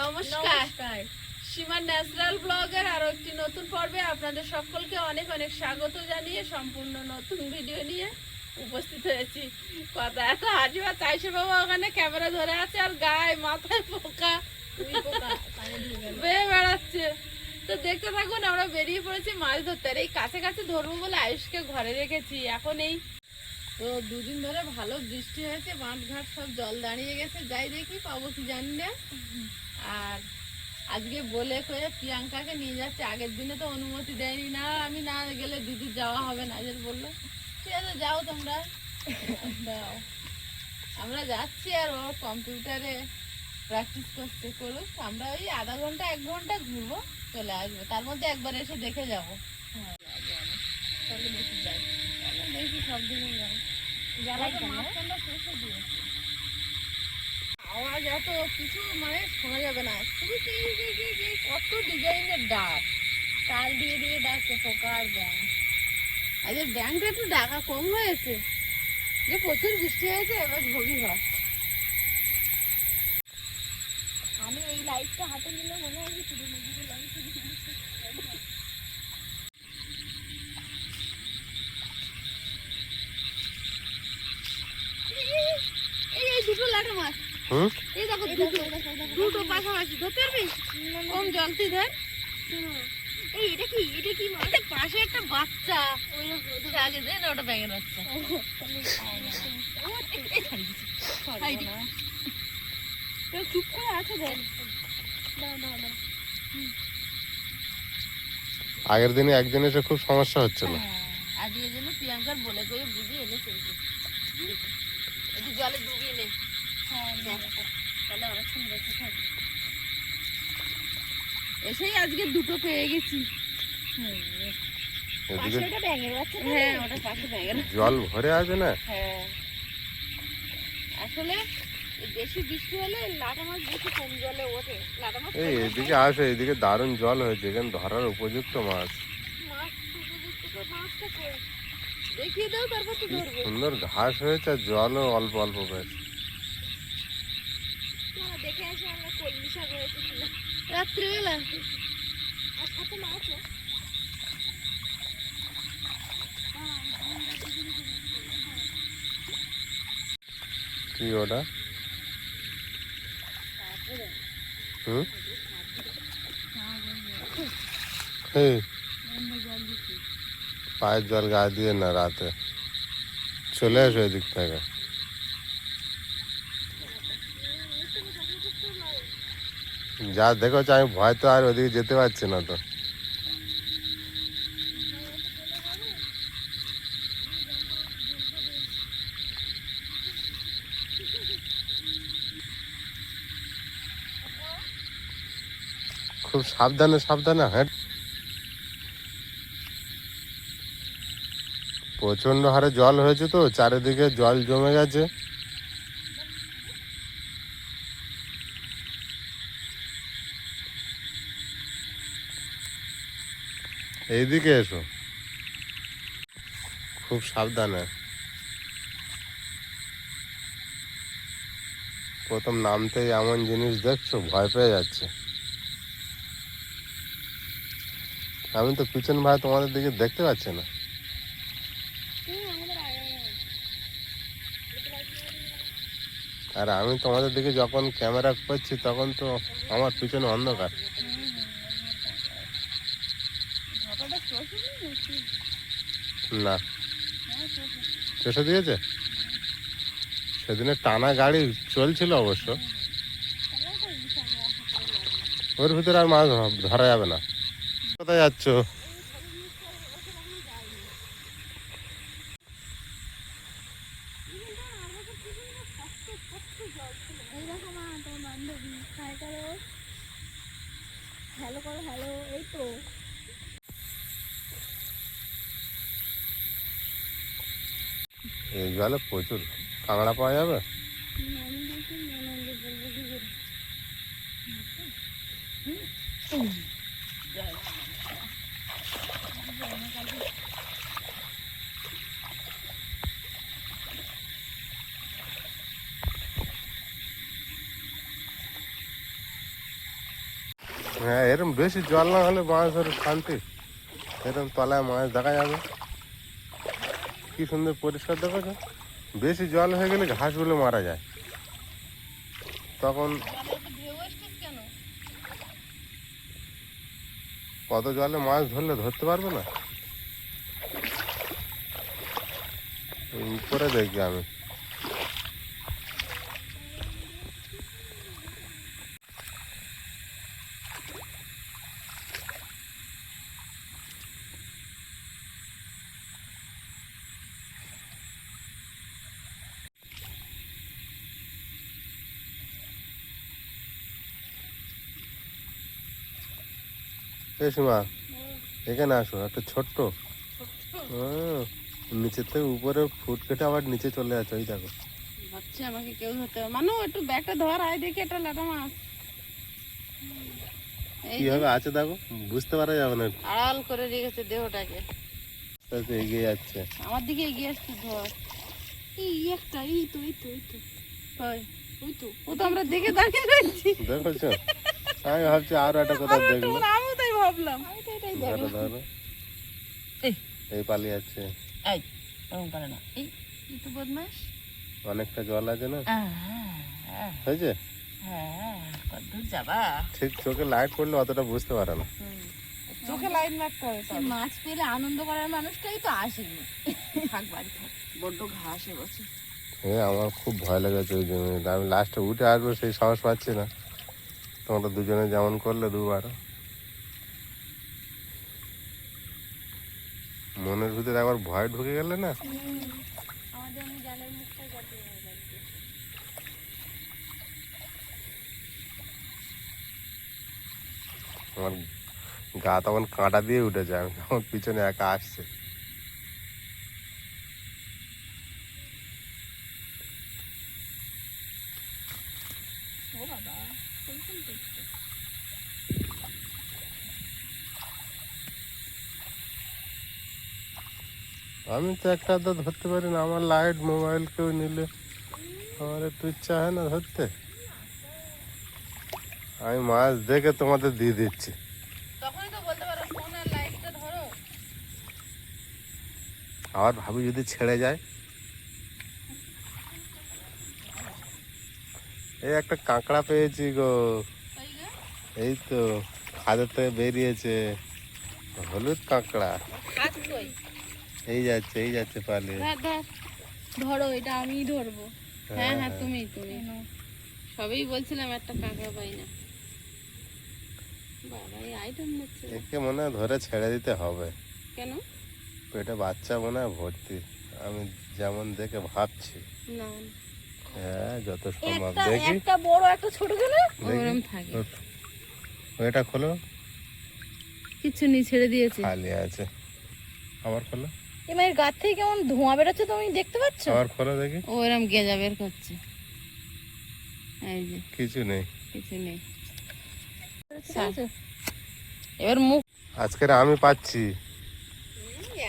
নমস্কার, সীমা ন্যাচারাল ব্লগের আরো একটি নতুন পর্বে আপনাদের সকলকে অনেক অনেক স্বাগত জানিয়ে সম্পূর্ণ নতুন ভিডিও নিয়ে উপস্থিত হয়েছি। কথা এত হাজিবা চাইছে বাবা, ওখানে ক্যামেরা ধরে আছে আর গায়ে মাথায় পোকা বেয়ে বেড়াচ্ছে। তো দেখতে থাকুন, আমরা বেরিয়ে পড়েছি মাছ ধরতে। আর এই কাছে কাছে ধরবো বলে আয়ুষকে ঘরে রেখেছি। এখন এই তো দুদিন ধরে ভালো বৃষ্টি হয়েছে, বাঁধ ঘাট সব জল দাঁড়িয়ে গেছে। যাই দেখি পাবো কি জানি না। আর আজকে বলে কয়ে প্রিয়াঙ্কাকে নিয়ে যাচ্ছে। আগের দিনে তো অনুমতি দেয়নি, না আমি না গেলে দিদির যাওয়া হবে না। যে বললো ঠিক আছে যাও তোমরা, দাও। আমরা যাচ্ছি আর ওর কম্পিউটারে প্র্যাকটিস করুক। আমরা ওই আধা ঘন্টা 1 ঘন্টা ঘুরবো, চলে আসবো। তার মধ্যে একবার এসে দেখে যাবো। চলো দেখি যাই, দেখি সব দিনে যাই। আওয়াজ এত কিছু মানে শোনা যাবে না, শুধু কত ডিজাইনের ডাক, তাল দিয়ে দিয়ে ডাকছে পোকা আর ব্যাং। আজকে ব্যাংটা একটু ডাকা কম হয়েছে, যে প্রচুর বৃষ্টি হয়েছে। এবার ভোগী হয়। আমি এই লাইটটা হাতে নিলে মনে হয় শুধু নদীতে লাইট। এই দুটো লাটা মাছ, এই দেখো দুটো পাশাপাশি ধরতে পারবি? কম জলতি ধর। এই এটা কি মাছ? পাশে একটা বাচ্চা, আগে দে না, ওটা ব্যাঙের বাচ্চা। চুপ করে আছে দেখ। আগের দিনে একজন এসে খুব সমস্যা হচ্ছিল। আজকে যেন প্রিয়াঙ্কার বলে করে বুঝিয়ে এনেছে। একটু জলে ডুবিয়ে নে, তাহলে অনেকক্ষণ বেঁচে থাকবে। এসেই আজকে দুটো পেয়ে গেছি। এদিকে হ্যাঁ, ওটা পাশে ব্যাঙের। জল ভরে আছে না? হ্যাঁ, আসলে বেশি বৃষ্টি হলে লাটা মাছ বেশি কম জলে ওঠে। লাটা মাছ এই এদিকে আসে, এদিকে দারুণ জল হয়েছে, এখানে ধরার উপযুক্ত মাছ। মাছটা কই দেখিয়ে দাও, তারপর তো ধরবো। সুন্দর ঘাস হয়েছে আর জলও অল্প অল্প বেশ। দেখে আসি আমরা কলমি শাক হয়েছে কিনা রাত্রিবেলা। আর সাথে মাছও। কি ওটা? পায়ের জল গায়ে দিয়ে না, রাতে চলে আসো এদিক থেকে। যা দেখো, আমি ভয় তো আর ওদিকে যেতে পারছি না তো। খুব সাবধানে সাবধানে হাঁট। প্রচন্ড হারে জল হয়েছে তো, চারিদিকে জল জমে গেছে। এইদিকে এসো, খুব সাবধানে। প্রথম নামতেই এমন জিনিস দেখছো, ভয় পেয়ে যাচ্ছে। আমি তো পিছন ভাই তোমাদের দিকে দেখতে পাচ্ছি না। আর আমি তোমাদের দিকে যখন ক্যামেরা করছি তখন তো আমার পিছনে অন্ধকার। না, চষে দিয়েছে। সেদিনে টানা গাড়ি চলছিল অবশ্য, ওর ভিতরে আর মাছ ধরা যাবে না। কোথায় যাচ্ছ? হ্যালো করো, হ্যালো। এই তো এই জলে প্রচুর কাঁকড়া পাওয়া যাবে। হ্যাঁ, এরকম বেশি জল না হলে মাছ ধরে শান্তি। এরকম তলায় মাছ দেখা যাবে, কি সুন্দর পরিষ্কার দেখো। বেশি জল হয়ে গেলে ঘাসগুলো মারা যায়, তখন ঢেউ আসছিস কেন? কত জলে মাছ ধরলে ধরতে পারবে না। ওই উপরে দেখি আমি। এই সীমা, এখানে আসো, একটা ছোট্ট নিচের থেকে উপরে ফুট কেটে আবার নিচে চলে যাচ্ছে, ওই দেখো। ভাবছি আমাকে কেউ ধরতে হবে। মানু একটু ব্যাগটা ধর, আয় দেখি একটা লাটা মাছ। এই যে কিভাবে আছে দেখো, বুঝতে পারা যাবে না। আড়াল করে রেখেছে দেহটাকে, আস্তে আস্তে এগিয়ে যাচ্ছে। আমার দিকে এগিয়ে আসছে। ধর এই একটা, এই তো এই তো এই তো কই? ওই তো ও তো আমরা দেখে দাঁড়িয়ে রয়েছি। দেখেছো, আমি ভাবছি আরো একটা কোথাও দেখলো। আমিও তাই ভাবলাম। আমি তো এটাই ধরো দেখলাম। ধরো, এই এই পালিয়ে যাচ্ছে। এই এরকম করে না, এই এই তো বদমাস। অনেকটা জল আছে না, হ্যাঁ হয়েছে। হ্যাঁ, কতদূর যাবা? ঠিক চোখে লাইট পড়লে অতটা বুঝতে পারে না। চোখে লাইট মারতে হবে। সে মাছ পেলে আনন্দ করার মানুষটাই তো আসেনি। থাক বাড়ি থাক, বড্ড ঘাসে বসে। হ্যাঁ, আমার খুব ভয় লেগেছে ওই জন্য। আমি লাস্টে উঠে আসবো সেই সাহস পাচ্ছি না। তোমরা দুজনে যেমন করলে দুবার, মনের ভিতরে একবার ভয় ঢুকে গেলে না। আমাদের আমি জালের মুখটা কাটিয়ে আমার গা তখন কাঁটা দিয়ে উঠেছে, আমি তখন পিছনে একা আসছে। ও বাবা কোনখান থেকে? আমি তো একটা তো ধরতে পারি না, আমার লাইট মোবাইল কেউ নিলে আমার একটু ইচ্ছা হয় না ধরতে। আমি মাছ দেখে তোমাদের দিয়ে দিচ্ছি। তখনই তো বলতে পারো ফোন আর লাইটটা ধরো। আবার ভাবি যদি ছেড়ে যায়। এই একটা কাঁকড়া পেয়েছি গো, ওই যে এই তো খাদের থেকে বেরিয়েছে, হলুদ কাঁকড়া। হাত কই? এই যাচ্ছে পালিয়ে। ধর ধর। ধরো, এটা আমিই ধরবো। হ্যাঁ হ্যাঁ, তুমি সবই বলছিলাম, একটা কাঁকড়া পাই না। বাবা এই আইটেম হচ্ছে একে মনে হয় ধরে ছেড়ে দিতে হবে, কেন? পেটে বাচ্চা মনে হয় ভর্তি, আমি যেমন দেখে ভাবছি। না হ্যাঁ, যত সম্ভব একটা দেখি। একটা বড় একটা ছোট গেল। ওরম থাকে, ওইটা খোলো, কিছু নি ছেড়ে দিয়েছি। খালি আছে। আবার খোলো, এবার গাছ থেকে কেমন ধোঁয়া বেরোচ্ছে তুমি দেখতে পাচ্ছ? আবার খোলো দেখি। ও এরম গেজা বের করছে। এই যে কিছু নেই। কিছু নেই। ঠিক আছে? এবার মুখ আজকের আমি পাচ্ছি,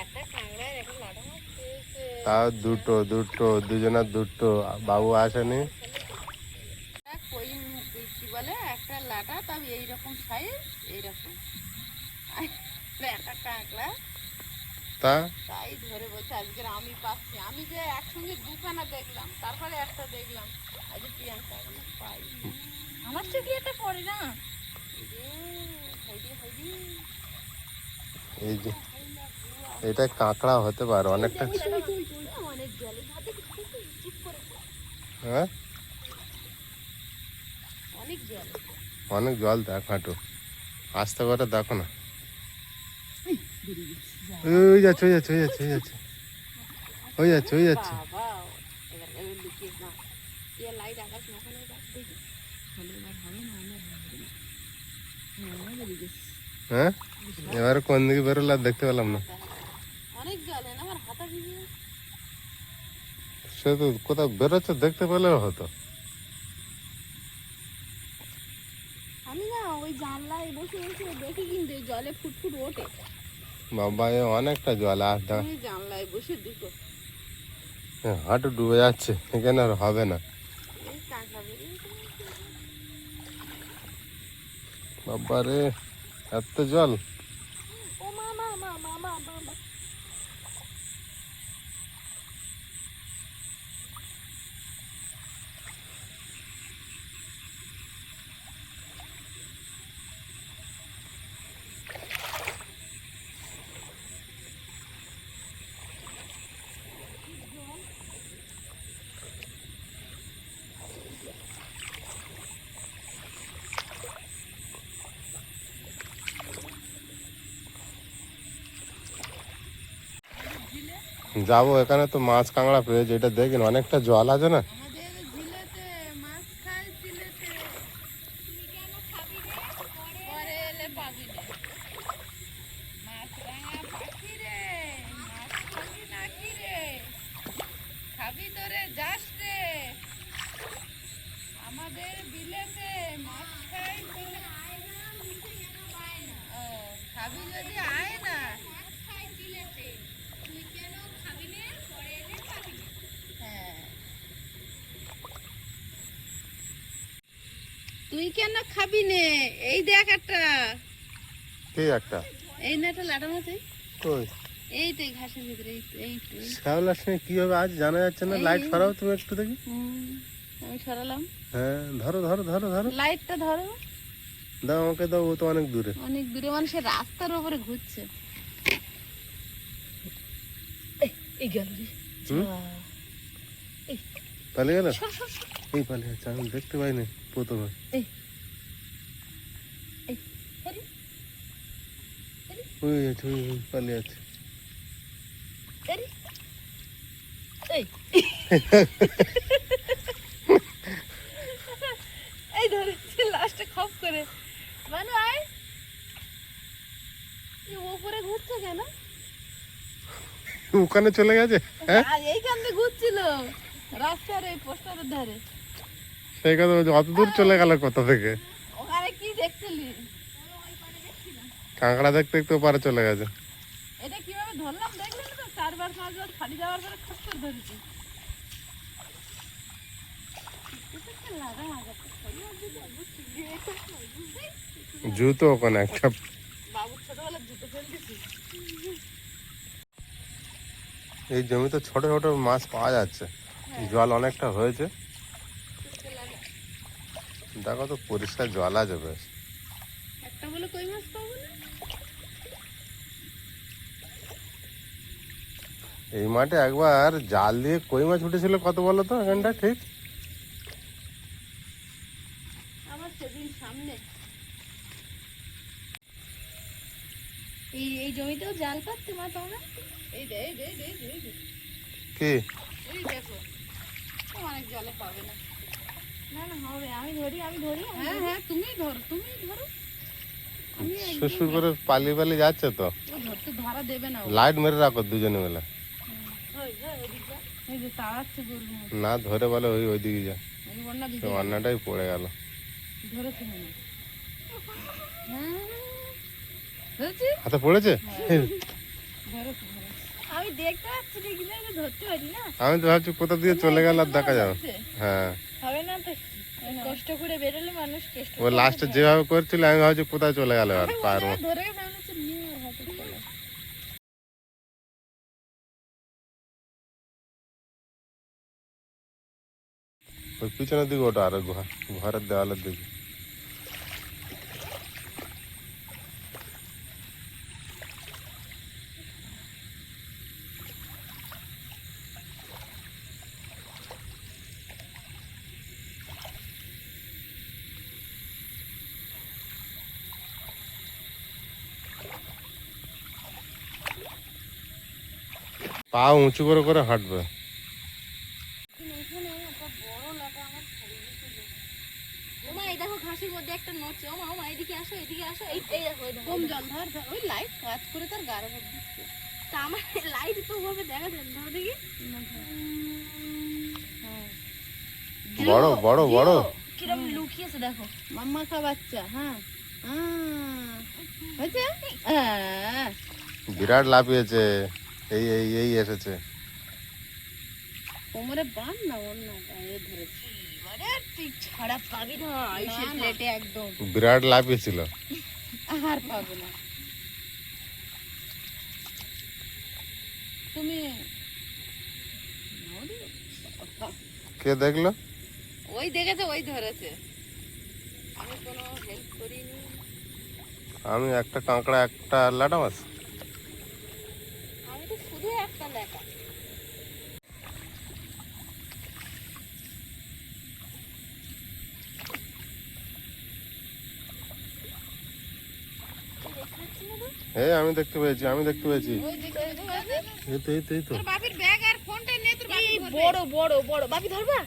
একটা কাঁকড়ার একটা লাটা মাছ পেয়েছে। তাও দুটো দুটো, দুজনের দুটো, বাবু আসেনি। কই কি বলে, একটা লাটা, তবে এইরকম সাইজ, এইরকম একটা কাঁকড়া। তা তাই ধরে বলছে আজকের আমি পাচ্ছি। আমি যে একসঙ্গে দুখানা দেখলাম, তারপরে একটা দেখলাম। আজ প্রিয়াঙ্কা এখনো পাই। আমার চোখে এটা পড়ে না। এই যে এটা কাঁকড়া হতে পারে অনেকটা। অনেক জলে হাতে চুপ করে হ্যাঁ, অনেক জল। অনেক জল দেখ, হাঁটু আস্তে করে দেখো না। ওই যাচ্ছে ওই যাচ্ছে ওই যাচ্ছে ওই যাচ্ছে ওই যাচ্ছে ওই যাচ্ছে। বাবা এবার এবার লুকিয়ে না, ইয়ে লাইট আকাশ মাখানো দেখি হলে এবার হবে না, আমার হবে না। হ্যাঁ বেরিয়ে গেছে। হ্যাঁ, এবারে কোন দিকে বেরোলো আর দেখতে পেলাম না। অনেক জলে না, আমার হাতা ভিজে। সে তো কোথাও বেরোচ্ছে, দেখতে পেলেও হতো। আমি না ওই জানলায় বসে বসে দেখি কিন্তু এই জলে ফুটফুট ওঠে। বাবা, এ অনেকটা জল, আর দেখ আমি জানলায় বসে দুটো হাঁটু ডুবে যাচ্ছে, এখানে আর হবে না। এই কাঁকড়া বেরিয়ে গেছে। বাবা রে, এত জল! ও মা মা মা মা মা মা মা। যাবো, এখানে তো মাছ কাঁকড়া পেয়েছে, এটা দেখিন অনেকটা জল আছে না। আমাদের ঝিলেতে মাছ খায় ঝিলেতে। তুই কেন খাবি রে? পরে এলে পাবি রে। মাছরাঙা পাখি রে, মাছ খাবি নাকি রে? খাবি তোরে যাস রে। আমাদের বিলেতে মাছ খায় ঝিলে। ও, খাবি যদি আয় না। হ্যাঁ। তুই কেন খাবি নে? এই দেখ একটা, কি একটা? এই না একটা লাটা মাছ, কই? এই তো এই ঘাসের ভিতরে, এই তো। শ্যাওলার সঙ্গে কি হবে আজ জানা যাচ্ছে না। লাইট সরাও তুমি একটু দেখি। আমি সরালাম। হ্যাঁ, ধরো ধরো ধরো ধরো, লাইটটা ধরো। দাও আমাকে দাও, ও তো অনেক দূরে। অনেক দূরে মানে সে রাস্তার উপরে ঘুরছে। এই গেল রে। হুম? যা। পালিয়ে গেল? সর, সর, সর। এই পালিয়ে যাচ্ছে, আমি দেখতে পাইনি প্রথমে। এই, এই, আরে, ওই আছে, ওই পালিয়ে আছে। আরে, এই। এই ধরেছি লাস্টে খপ করে। মানু আয়। এ উপরে ঘুরছে কেন? ওখানে চলে গেছে। হ্যাঁ, আর এইখান দিয়ে ঘুরছিল রাস্তার এই পোস্টারের ধারে। সেই কথা বলছি, অত দূর চলে গেল কোথা থেকে? ওখানে কি দেখছিলি? কাঁকড়া দেখতে দেখতে ওপারে চলে গেছে। এটা কিভাবে ধরলাম দেখলেন তো? 4 বার 5 বার ফাড়ি যাওয়ার পরে খপ করে ধরেছি। জুতো ওখানে একটা। বাবুর ছোটবেলার জুতো ফেলতেছি। এই জমিতে ছোট ছোট মাছ পাওয়া যাচ্ছে, জল অনেকটা হয়েছে। দেখো তো পরিষ্কার জল আছে বেশ। একটা বলে কই মাছ পাবো না? এই মাঠে একবার জাল দিয়ে কই মাছ উঠেছিল, কত বলো তো এখানটা ঠিক? আমার সেদিন সামনে এই জমিতেও জাল পাচ্ছে মা তোমরা? এই দে এই দে এই দে এই দে, এই দে। কি? এই দেখো, অনেক জলে পাবে না। না না হবে, আমি ধরি আমি ধরি। হ্যাঁ হ্যাঁ, তুমি ধরো তুমি ধরো। আমি সুসু করে পালিয়ে পালিয়ে যাচ্ছে তো। ও ধরতে ধরা দেবে না ও। লাইট মেরে রাখো দুজনে মিলে। এই যে তাড়াচ্ছে গরুর মতো। না ধরে বলে ওই ওইদিকে যা, এই বন্যা সে দিকে অন্যটাই পড়ে গেল। ধরেছে মনে হয়। হ্যাঁ, ধরেছি? হাতে পড়েছে? ধরেছে ধরেছে। আমি দেখতে পাচ্ছি না কিন্তু আমি তো ধরতে পারি না। আমি তো ভাবছি কোথা দিয়ে চলে গেল আর দেখা যাবে। ধরেছে? হ্যাঁ, হবে না তো, কষ্ট করে বেরোলে মানুষ কষ্ট ও লাস্টে যেভাবে করছিল আমি ভাবছি কোথায় চলে গেল আর পায়ের মধ্যে। ধরে গেছে, আমি হচ্ছে নিয়ে ওর হাতে চলে। ওই পিছনের দিকে ওটা, আর ঘরের দেওয়ালের দিকে। পা উঁচু করে করে হাঁটবে। ওমা এই দেখো ঘাসের মধ্যে একটা নড়ছে। ওমা ওমা এদিকে আসো এদিকে আসো। এই এই দেখো এই দেখো। কম জল ধর ধর। ওই লাইট কাজ করে তার গাড়ো মধ্যে দিচ্ছে। তা আমার লাইট তো ওভাবে দেখা যায় না, ধরো দেখি। বড় বড় বড়। কিরম লুকিয়েছে দেখো। মাম্মা কা বাচ্চা। হ্যাঁ হয়েছে? হ্যাঁ। বিরাট লাফিয়েছে। এই এই এই এসেছে। কোমরে বান না, ওর না, এ ধরেছে। প্লাস্টিক ছাড়া পাবি না আয়ুষের না। প্লেটে একদম। বিরাট লাফিয়েছিল। আর পাবে না তুমি। কে দেখলো? ওই দেখেছে, ওই ধরেছে, আমি কোনো হেল্প করিনি। আমি একটা কাঁকড়া একটা লাটা মাছ। আমি তো শুধু একটা লেখা। হ্যাঁ আমি দেখতে পেয়েছি, আমি দেখতে পেয়েছি। ওই দেখেছে, ধরেছে। এই তো এই তো এই তো। তোর বাপির ব্যাগ আর ফোনটা নে, তোর বাপি এই ধরবে। বড় বড় বড় বাপি ধরবা?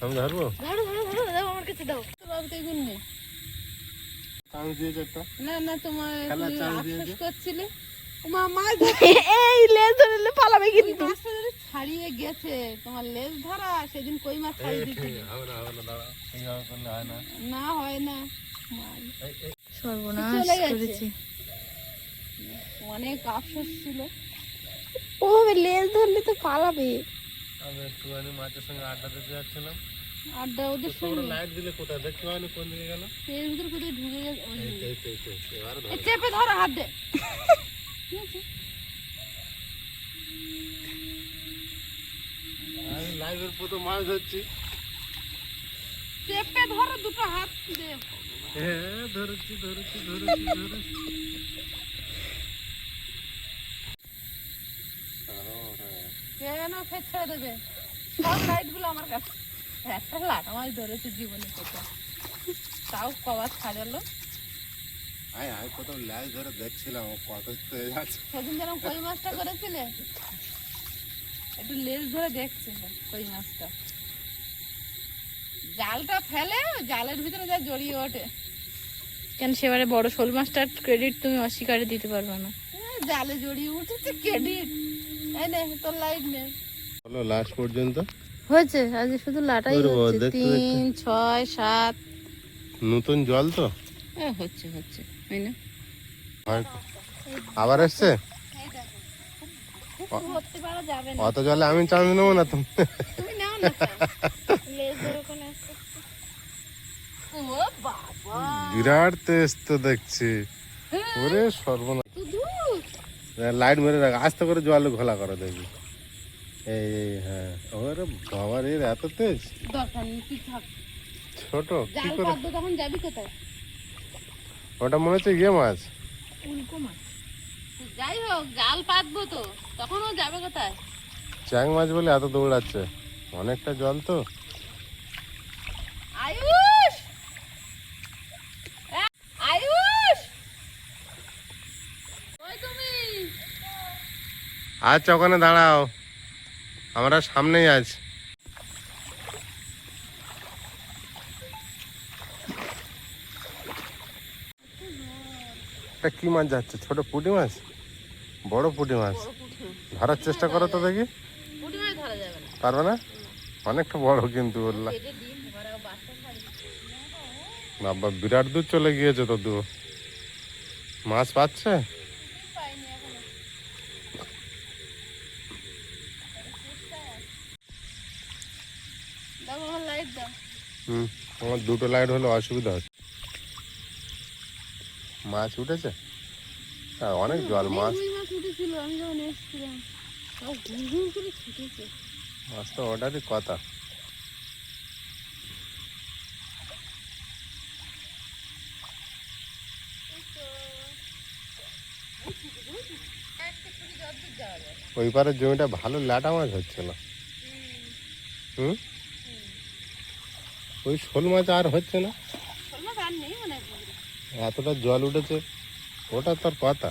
আমি ধরবো। ধরো ধরো ধরো, দাও আমার কাছে দাও। তোর বাপি তো এগুলো নেই। চান্স দিয়েছে একটা। না না, তোমার খেলার তুমি চান্স আফসোস দিয়েছে। করছিলে। এই লেজ ধরলে পালাবে ওই কিন্তু। মাছটা যদি ছাড়িয়ে গেছে, তোমার লেজ ধরা, সেদিন কই মাছ ছাড়িয়ে দিচ্ছিল। হবে না হবে না, দাঁড়া, এইভাবে করলে হয় না। না হয় না, সর্বনাশ চলে গেছে। করেছি। অনেক আফসোস ছিল। ওভাবে লেজ ধরলে তো পালাবে। আমি একটুখানি মাছের সঙ্গে আড্ডা দিতে যাচ্ছিলাম। আড্ডা ওদের তোমরা সঙ্গে লাইট দিলে কোথায় দেখতে পাওনি কোন দিকে গেল? এর ভিতরে কোথায় ঢুকে গেছে। ওই যে। এই তো এই তো এবারে এ ধরো। চেপে ধরো, হাত দে। ঠিক আছে? আমি লাইভের প্রথম মাছ ধরছি। চেপে ধরো, দুটো হাত দে। হ্যাঁ ধরেছি ধরেছি ধরেছি ধরেছি। কেন ফের ছেড়ে দেবে? সব লাইট গুলো আমার কাছে। একটা লাটা মাছ ধরেছে জীবনে কোথাও, তাও কবার ছাড়ালো। আমি প্রথম লাইভ ধরে দেখছিলাম ও কত তেজ আছে। সেদিন যেরকম কই মাছটা করেছিলে, একটু লেজ ধরে দেখছিল কই মাছটা। জালটা ফেলে জালের ভিতরে যা জড়িয়ে ওঠে। কেন সেবারে বড় শোল মাছটার ক্রেডিট তুমি অস্বীকারে দিতে পারবে না? জালে জড়িয়ে উঠেছে ক্রেডিট। এই নে তোর লাইট নে। হলো লাস্ট পর্যন্ত। হয়েছে আজ শুধু লাটাই ওরে বাবা, হচ্ছে। দেখতে দেখতে। 3, 6, 7 নতুন জল তো হচ্ছে হচ্ছে, তাই না? হয়তো। আবার এসছে। ধরতে পারা যাবে না। অত জলে আমি চান্স নেবো না তুমি। তুমি নাও না চাল। লেজ ধরে কোন আসছে। ও বাবা, বিরাট তেজ তো দেখছি। ওরে সর্বনাশ। শুধু লাইট মেরে রাখ, আস্তে করে জল ঘোলা করো দেখবি। এই এই হ্যাঁ, ওরে বাবার এর এত তেজ। দরকার নেই, তুই থাক। ছোট কি জাল করে? পাতবো তখন যাবি কোথায়? ওটা মনে হচ্ছে ইয়ে মাছ। উল্কো মাছ। যাই হোক, জাল পাতবো তো, তখন ও যাবে কোথায়? চ্যাং মাছ বলে এত দৌড়াচ্ছে, অনেকটা জল তো। আয়ুষ, আয়ুষ, ওই তুমি। আচ্ছা ওখানে দাঁড়াও, আমরা সামনেই আছি। এটা কি মাছ যাচ্ছে? ছোট পুঁটি মাছ? বড় পুঁটি মাছ? ধরার চেষ্টা করো তো দেখি। পুঁটি মাছ ধরা যাবে না। পারবে না? অনেকটা বড় কিন্তু বললাম। পেটে ডিম, এবারে ও বাচ্চা ছাড়বে। বাবা বিরাট দূর চলে গিয়েছে তো দু মাছ পাচ্ছে। পাইনি এখনো। দাও আমার লাইট দাও। আমার দুটো লাইট হলে অসুবিধা হচ্ছে। মাছ উঠেছে? হ্যাঁ অনেক জল। মাছ রুই মাছ উঠেছিল আমি যখন এসেছিলাম, তাও ঘুর ঘুর করে ছুটেছে। মাছ তো ওটারই কথা। ওই পারের জমিটা ভালো ল্যাটা মাছ হচ্ছিল। হুম, ওই শোল মাছ আর হচ্ছে না। শোল মাছ আর নেই মনে হয় পুকুরে। এতটা জল উঠেছে, ওটা তোর কথা।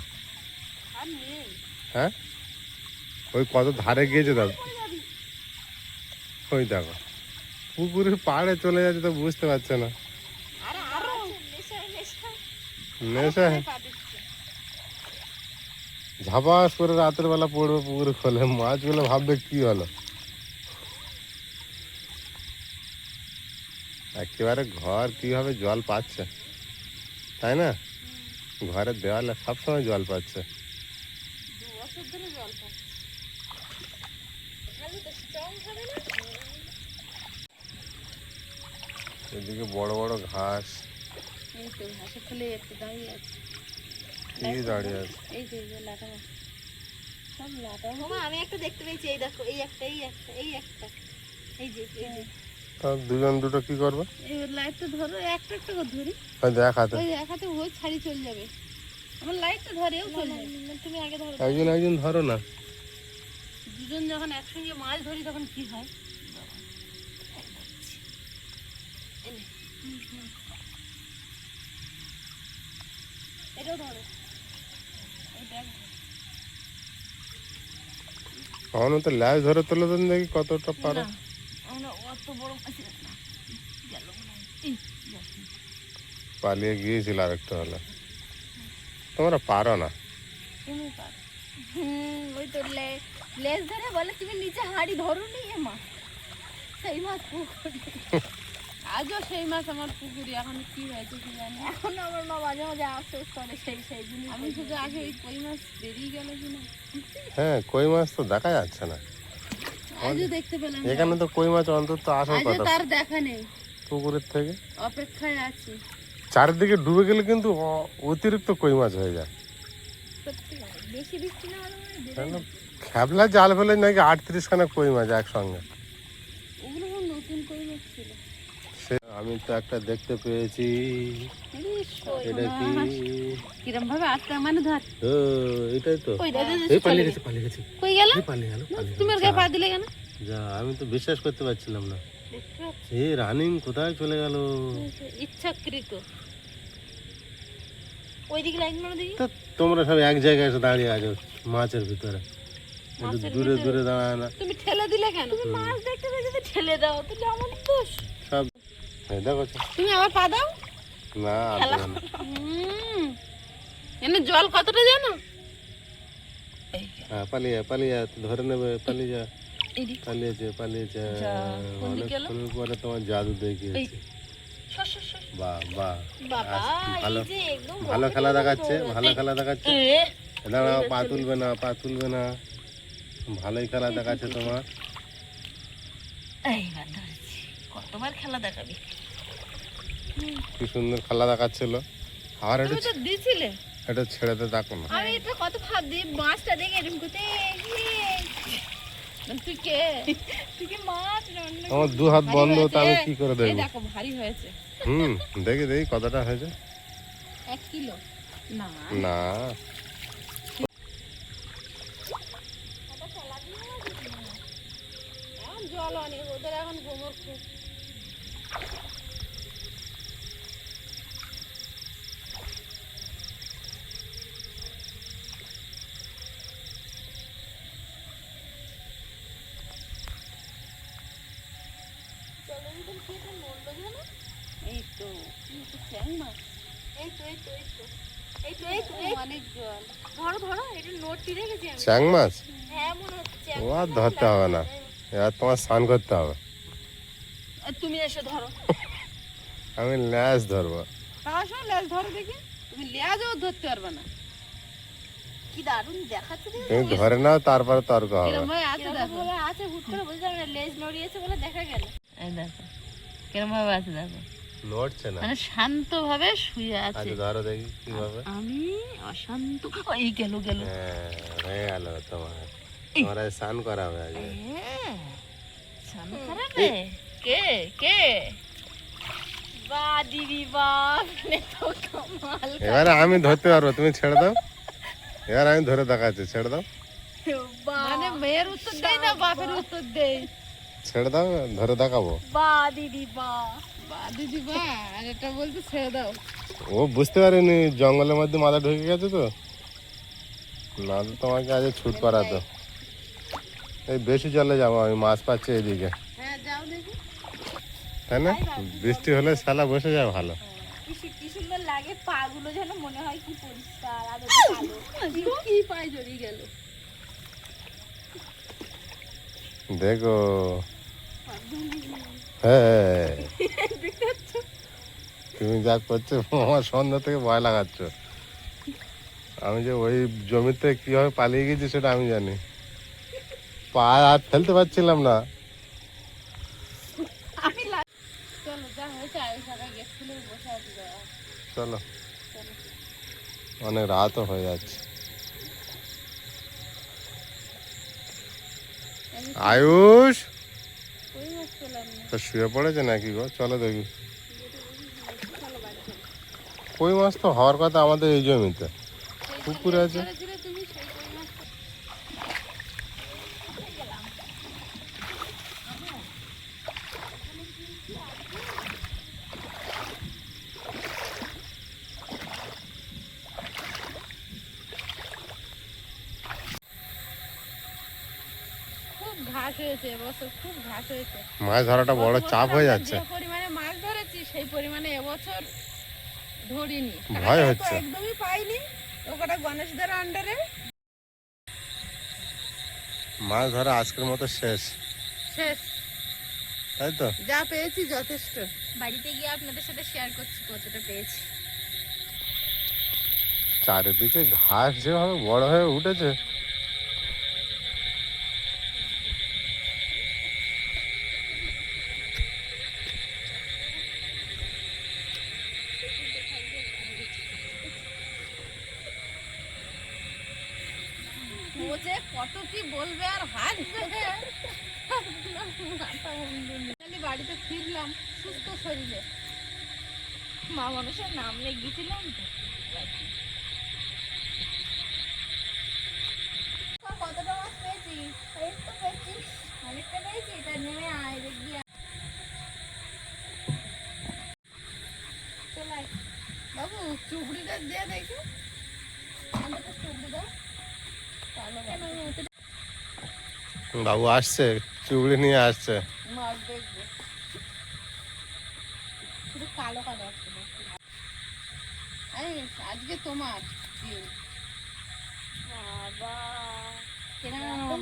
আর নেই। হ্যাঁ ওই কত ধারে গিয়েছে দাদা, ওই দেখো পুকুরের পাড়ে চলে যাচ্ছে তো বুঝতে পারছে না। আরে আরো নেশা ঝাপাস করে রাতের বেলা পড়বে পুকুরে খোলে, মাছগুলো ভাববে কি হলো। একেবারে ঘর কিভাবে জল পাচ্ছে, তাই না? ঘরের দেওয়ালে সবসময় জল পাচ্ছে। 2 বছর ধরে জল পাচ্ছে। খালি তো স্ট্রং হবে না। এদিকে বড় বড় ঘাস এই তো ঘাসে ফেলে একটু দাঁড়িয়ে আছে। কি দাঁড়িয়ে আছে। এই যে এই যে লাটা মাছ। সব লাটা মাছ। মামা আমি একটা দেখতে পেয়েছি, এই দেখো, এই একটা, এই একটা, এই একটা, এই যে, এই যে। তা দুজন দুটো কি করবে? এই লাইটটা ধরো, একটা একটা করে ধরি। ওই দেখ হাতে ওই এক হাতে ওই ছাড়ি চলে যাবে। আমার লাইটটা ধরেও চলে যাবে। তুমি আগে ধরো। একজন একজন ধরো না। দুজন যখন একসঙ্গে মাছ ধরি তখন কি হয়? এটাও ধরো। এই দেখ, আমার তো ল্যাজ ধরে তুলে দেন দেখি কতটা পারো। না, আমরা অত বড় মাছ না। গেল মনে হয়। এই, যাক। পালিয়ে গিয়েছিল আরেকটা হলো। তোমরা পারো না। তুমি পারো। ওই তো লেজ ধরে বলে তুমি নিচে হাঁড়ি ধরো নি মা, সেই মাছ পুকুরে। আজও সেই মাছ আমার পুকুরে, এখন কি হয়েছে কি জানি। এখন আমার মা মাঝে মাঝে আফসোস করে সেই জিনিস। আমি শুধু আগে ওই কই মাছ বেরিয়ে গেল কিনা হ্যাঁ, কই মাছ তো দেখা যাচ্ছে না। আজও দেখতে পেলাম না। এখানে তো কই মাছ অন্তত আসার আজও কথা তার দেখা নেই, পুকুরের থেকে। অপেক্ষায় আছি। চারিদিকে ডুবে গেলে কিন্তু অতিরিক্ত কই মাছ হয়ে যায়। সত্যি বেশি বৃষ্টি না হলে মানে তাই না? খেবলা জাল ফেলে নাকি 38 খানা কই মাছ একসঙ্গে। ওগুলো সব নতুন কই মাছ ছিল। আমি তো একটা দেখতে পেয়েছি। এটা কি? কিরম ভাবে আসতে মানে ধর। ও, এটাই তো। কই দাদা এই পালিয়ে গেছে, পালিয়ে গেছে। কই গেল? এই পালিয়ে গেল, পালিয়ে তুমি গেল। ওর গায়ে পা দিলে কেন? যা, আমি তো বিশ্বাস করতে পারছিলাম না। দেখতে পাচ্ছি। এই রানিং কোথায় চলে গেল? ইচ্ছাকৃত। ওইদিকে লাইন মারো দেখি। তো তোমরা সব এক জায়গায় এসে দাঁড়িয়ে আছো মাছের ভিতরে, একটু মাছের দূরে ভিতরে? দূরে দাঁড়ায় না তুমি ঠেলে দিলে কেন? মাছ দেখতে পেয়ে যদি ঠেলে দাও তাহলে আমার দোষ। সব। এই দেখো তো। তুমি আবার পা দাও। না, আর দেবে না। এনে জল কতটা জানো? এই হ্যাঁ, পালিয়ে যা, পালিয়ে যা, ধরে নেবে, পালিয়ে যা। এইদিক। পালিয়েছে, পালিয়েছে। যা, কোন দিকে গেল? অনেকক্ষণের পরে তোমার জাদু দেখিয়েছে। সর, সর, সর। বাহ বাহ, বাবা ভালো এই যে একদম ভালো খেলা দেখাচ্ছে, ভালো খেলা দেখাচ্ছে। দাঁড়াও, পা তুলবে না, পা তুলবে না। ভালোই খেলা দেখাচ্ছে তোমার। এইবার ধরেছি। কতবার খেলা দেখাবি? কি সুন্দর খেলা দেখাচ্ছিল। আর এটা তুমি তো দিছিলে। এটা ছেড়ে দে, দেখো না। আমি এটা কত ভাব দিয়ে মাছটা দেখে এরকম করতে তুই কে? তুই কি মাছ রান্না আমার দু হাত বন্ধ, তো আমি কি করে এই দেখবো? দেখো ভারী হয়েছে। দেখি দেখি কতটা হয়েছে। 1 কিলো। না, না, এখন জল অনেক, ওদের এখন গোমর খুব। এই তো চ্যাং মাছ। এই তো এই তো এই তো এই তো এই তো এই তো। অনেক জল। ধরো ধরো, এটা নোটটি রেখেছি আমি। চ্যাং মাছ। হ্যাঁ মনে হচ্ছে ও আর ধরতে হবে না, এবার তোমার স্নান করতে হবে। আর তুমি এসে ধরো। আমি ল্যাস ধরবো। আসো লেজ ধরো দেখি। তুমি লেজও ধরতে পারবে না। কি দারুণ দেখাচ্ছে দেখি। তুমি ধরে নাও, তারপরে তর্ক হবে। কিরম ভাবে আছে দেখো। ভাবে আছে হুট করে বুঝতে পারবে না, লেজ নড়িয়েছে বলে দেখা গেল। এই দেখো কিরম ভাবে আছে দেখো। নড়ছে না। মানে শান্ত ভাবে শুয়ে আছে। আচ্ছা, ধরো দেখি কিভাবে। আমি অশান্ত। এই গেল গেল। হ্যাঁ, হয়ে গেল তোমার। তোমার আজ স্নান করাবে আজ। শান্ত করাবে? কে কে? বাহ দিদি বাহ, মানে তো কামাল। এবারে আমি ধরতে পারবো, তুমি ছেড়ে দাও। এবার আমি ধরে দেখাচ্ছি, ছেড়ে দাও। বাহ মানে মেয়ের উত্তর দেই না বাপের উত্তর দেই? ছেড়ে দাও, ধরে দেখাবো। বাহ দিদি বাহ। বা দিদি বা, আর এটা বলতে ছেড়ে দাও। ও বুঝতে পারেনি জঙ্গলের মধ্যে মাথা ঢুকে গেছে তো, না তো তোমাকে আজ ছুট করাতো। এই বেশি জলে যাবো আমি, মাছ পাচ্ছি এইদিকে, হ্যাঁ যাও দেখি। তাই না? বৃষ্টি হলে শালা বসে যায় ভালো। কি সুন্দর লাগে, পা গুলো যেন মনে হয় কি পরিষ্কার আর কালো। কি পায়ে জড়িয়ে গেল। দেখো, হ্যাঁ, তুমি যা করছো আমার সন্ধ্যা থেকে ভয় লাগাচ্ছ। আমি যে ওই জমিতে কিভাবে পালিয়ে গেছি সেটা আমি জানি। পা আর ফেলতে পারছিলাম না। চলো যা হয়েছে খুলে বসে আছি বাবা। চলো, অনেক রাতও হয়ে যাচ্ছে। আমি আয়ুষ কই মাছ পেলাম না। তো শুয়ে পড়েছে নাকি গো? চলো দেখি। চলো বাড়ি চলো। কই মাছ তো হওয়ার কথা আমাদের এই জমিতে, সেই পুকুরে যে আছে। করেছিলে তুমি সেই কই মাছটা। খুব ঘাস হয়েছে এবছর, খুব ঘাস হয়েছে। মাছ ধরাটা বড় গত বছর চাপ হয়ে আমরা যাচ্ছে। যে পরিমাণে মাছ ধরেছি সেই পরিমাণে এবছর ধরিনি। ভয় টাকা তো হচ্ছে। একদমই পাইনি। ওটা গণেশদের আন্ডারে মাছ ধরা আজকের মতো শেষ, শেষ। তাই তো? যা পেয়েছি যথেষ্ট। বাড়িতে গিয়ে আপনাদের সাথে শেয়ার করছি কতটা পেয়েছি। চারিদিকে ঘাস যেভাবে বড় হয়ে উঠেছে, ও যে কত কি বলবে আর হাসবে। মাথা মুন্ডু নেই। খালি বাড়িতে ফিরলাম সুস্থ শরীরে। মা মানুষের নাম নিয়ে গেছিলাম তো। কতটা মাছ পেয়েছি? এই তো পেয়েছি, অনেকটা পেয়েছি। তা নেমে আয় দেখবি। চল আয়। বাবু চুবড়িটা দিয়ে দেখি। আমাদের তো চুবড়ি দাও। চলো কেন আমি ওতে বাবু আসছে, চুবড়ি নিয়ে আসছে। মাছ দেখবে। শুধু কালো কালো আসছে। এই আজকে তোমার দিন। বাবা কেমন?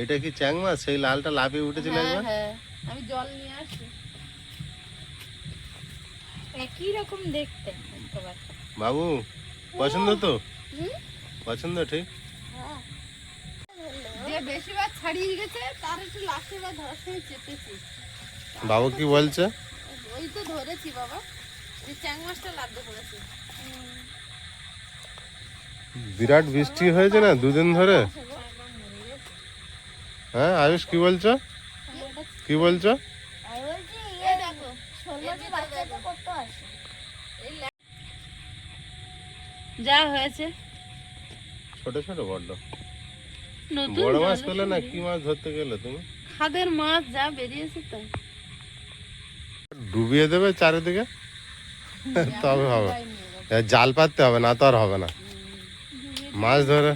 এটা কি চ্যাং মাছ? সেই লালটা লাফিয়ে উঠেছিল হ্যাঁ, একবার। হ্যাঁ। আমি জল নিয়ে আসছি। একই রকম দেখতে একেবারে। বাবু পছন্দ তো? হুম? পছন্দ ঠিক? হ্যাঁ। যে বেশিবার ছাড়িয়ে গেছে তার একটু লাস্টে বা ধরার সময় চেপেছি। বাবু কি বলছে? ওই তো ধরেছি বাবা। এই চ্যাং মাছটা লাদ্দে পড়েছে। বিরাট বৃষ্টি হয়েছে না দুদিন ধরে। হ্যাঁ আয়ুষ কি বলছো? কি বলছো? আমি বলছি এই দেখো শোল মাছের বাচ্চাটা কত আছে? এই যা হয়েছে ছোট ছোট বড্ড। নতুন বড় মাছ জলে পেলে না, ছেড়ে। কি মাছ ধরতে গেলে তুমি? খাদের মাছ যা বেরিয়েছে তাই। ডুবিয়ে দেবে চারিদিকে, তবে হবে। ডুবাই নিয়ে গেছে। জাল পাততে হবে, না তো আর হবে না। মাছ ধরে